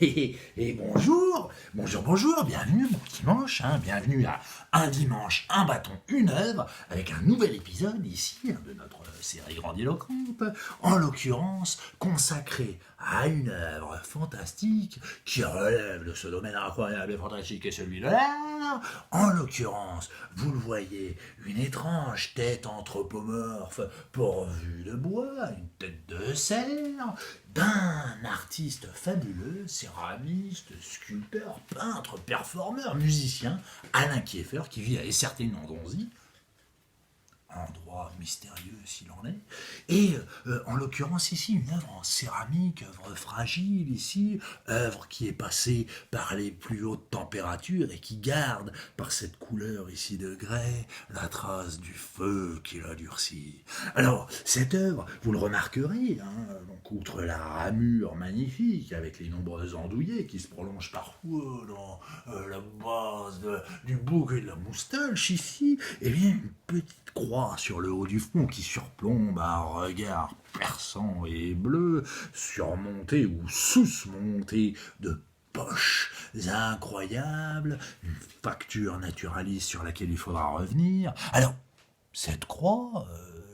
Et bonjour, bienvenue mon dimanche, bienvenue à Un dimanche, un bâton, une œuvre, avec un nouvel épisode ici de notre série grandiloquente, en l'occurrence consacré à une œuvre fantastique qui relève de ce domaine incroyable et fantastique qu'est celui de l'art. En l'occurrence, vous le voyez, une étrange tête anthropomorphe pourvue de bois, une tête de cerf, d'un artiste fabuleux, céramiste, sculpteur, peintre, performeur, musicien, Alain Kieffer, qui vit à Essertine-en-Donzy, endroit mystérieux s'il en est, et en l'occurrence ici une œuvre en céramique, œuvre fragile ici, œuvre qui est passée par les plus hautes températures et qui garde par cette couleur ici de grès la trace du feu qui l'a durci. Alors cette œuvre, vous le remarquerez, donc outre la ramure magnifique avec les nombreux andouillets qui se prolongent parfois dans la base du bouc et de la moustache ici, eh bien une petite croix sur le haut du front qui surplombe un regard perçant et bleu, surmonté ou sous-monté de poches incroyables, une facture naturaliste sur laquelle il faudra revenir. Alors, cette croix,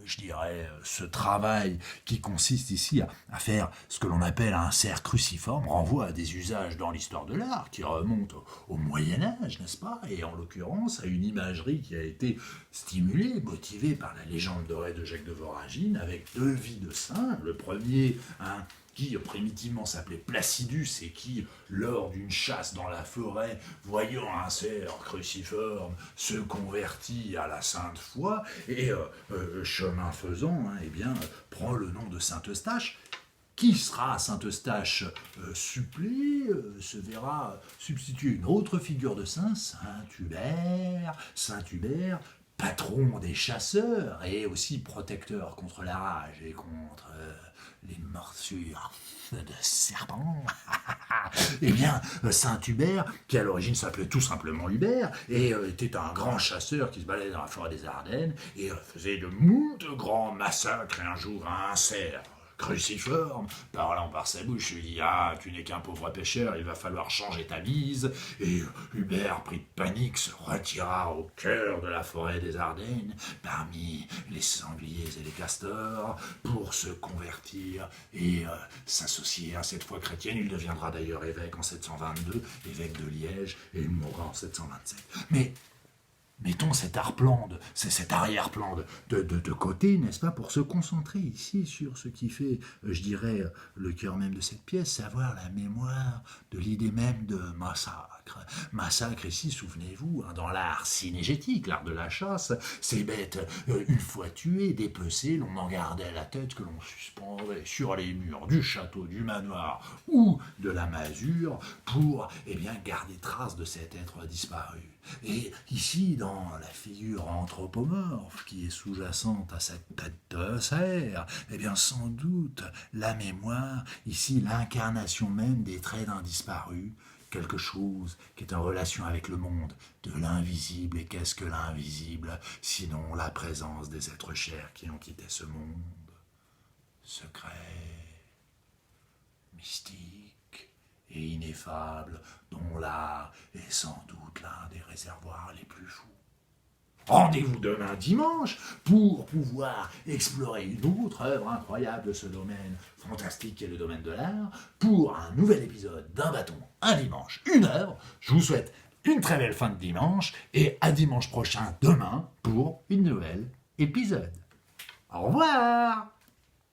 je dirais, ce travail qui consiste ici à faire ce que l'on appelle un cercle cruciforme renvoie à des usages dans l'histoire de l'art qui remontent au Moyen-Âge, n'est-ce pas? Et en l'occurrence à une imagerie qui a été stimulée, motivée par la légende dorée de Jacques de Voragine avec deux vies de saints. Le premier, qui primitivement s'appelait Placidus et qui, lors d'une chasse dans la forêt, voyant un cerf cruciforme, se convertit à la sainte foi et, chemin faisant, prend le nom de Saint Eustache. Qui sera Saint Eustache supplé, se verra substituer une autre figure de saint, Saint Hubert, patron des chasseurs et aussi protecteur contre la rage et contre les morsures de serpents. Eh bien, Saint Hubert, qui à l'origine s'appelait tout simplement Hubert, et était un grand chasseur qui se baladait dans la forêt des Ardennes et faisait de moult grands massacres, et un jour un cerf cruciforme, parlant par sa bouche, lui dit « Ah, tu n'es qu'un pauvre pêcheur, il va falloir changer ta mise. » Et Hubert, pris de panique, se retira au cœur de la forêt des Ardennes, parmi les sangliers et les castors, pour se convertir et s'associer à cette foi chrétienne. Il deviendra d'ailleurs évêque en 722, évêque de Liège, et il mourra en 727. Mais mettons cet arrière-plan de côté, n'est-ce pas, pour se concentrer ici sur ce qui fait, je dirais, le cœur même de cette pièce, savoir la mémoire de l'idée même de massacre. Massacre ici, souvenez-vous, dans l'art cinégétique, l'art de la chasse, ces bêtes, une fois tuées, dépecées, l'on en gardait la tête que l'on suspendait sur les murs du château, du manoir ou de la masure pour garder trace de cet être disparu. Et ici, dans la figure anthropomorphe qui est sous-jacente à cette tête de cerf, sans doute la mémoire, ici l'incarnation même des traits d'un disparu, quelque chose qui est en relation avec le monde de l'invisible. Et qu'est-ce que l'invisible, sinon la présence des êtres chers qui ont quitté ce monde? Secret, mystique et ineffable, dont l'art est sans doute l'un des réservoirs les plus fous. Rendez-vous demain dimanche pour pouvoir explorer une autre œuvre incroyable de ce domaine fantastique qui est le domaine de l'art, pour un nouvel épisode d'Un bâton, un dimanche, une œuvre. Je vous souhaite une très belle fin de dimanche et à dimanche prochain, demain, pour une nouvelle épisode. Au revoir!